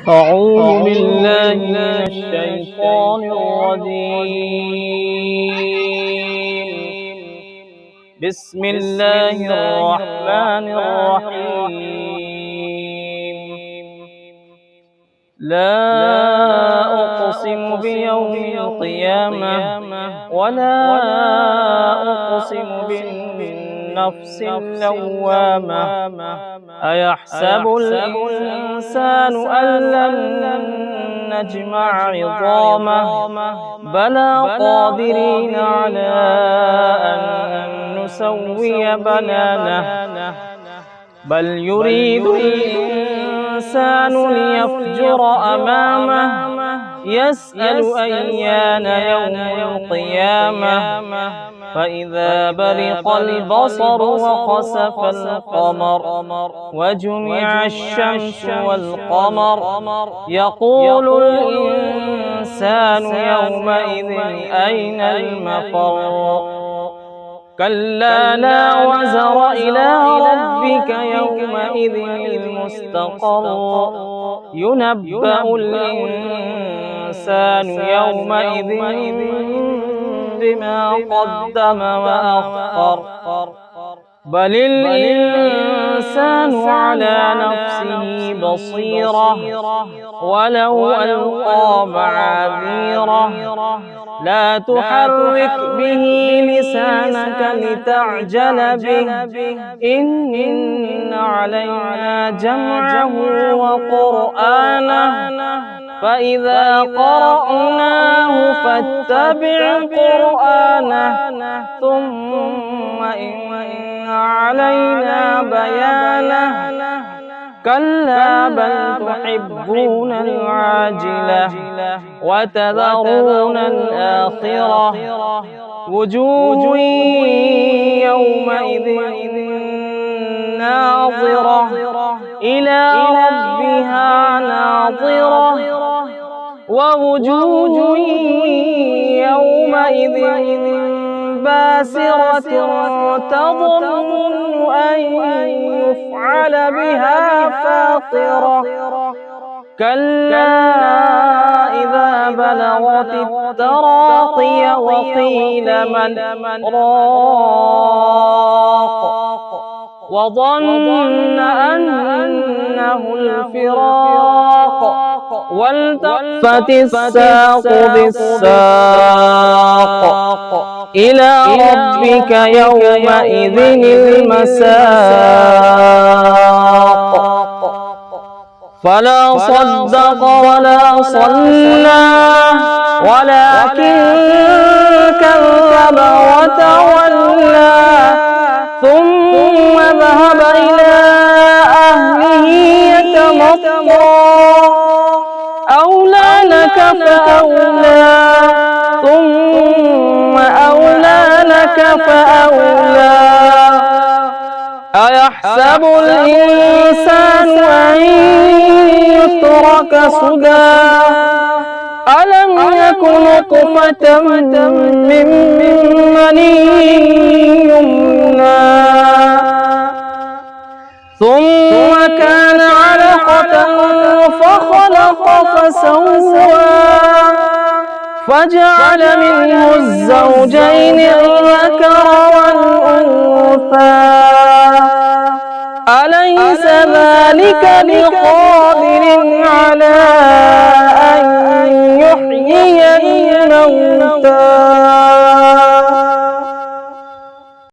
أعوذ بالله من الشيطان الرجيم. بسم الله الرحمن الرحيم. لا أقسم بيوم القيامة ولا أقسم بالنفس اللوامة. أيحسب الإنسان أن لن نجمع عظامه بلى قادرين على أن نسوي بنانه بل يريد الإنسان ليفجر أمامه يسأل أيان يوم القيامة فإذا برق البصر وخسف القمر وجمع الشمس والقمر يقول الإنسان يومئذ أين المفر كلا لا وزر إلى ربك يومئذ المستقر ينبأ الإنسان يومئذ بما قدم وأخر بل الإنسان على نفسه بصيرة ولو ألقى معاذيره لا تحرك به لسانك لتعجل به إن علينا جمعه وقرآنه فإذا قرأناه فاتبع قرآنه ثم إن علينا بيانه كلا بل تحبون العاجلة وتذرون الآخرة وجوه يومئذ ناظرة إلى ربها ناظرة ووجوه يومئذ باسرة تظن أن يفعل بها فاقرة كلا إذا بلغت التراقي وقيل من راق وظن أنه الفراق والتفت الساق بالساق إلى ربك يومئذ المساق فلا صدق ولا صلى ولكن كذب وتولى ثم ذهب إلى أهله يتمطى أولى لك فأولى ثم أولى لك فأولى أيحسب الإنسان أن يترك سدى ألم يكن نطفة من مني يمنى ثم كان علقة فخلق فسوى فجعل منه الزوجين الذكر والأنثى أليس ذلك بقادر على أن يحيي الموتى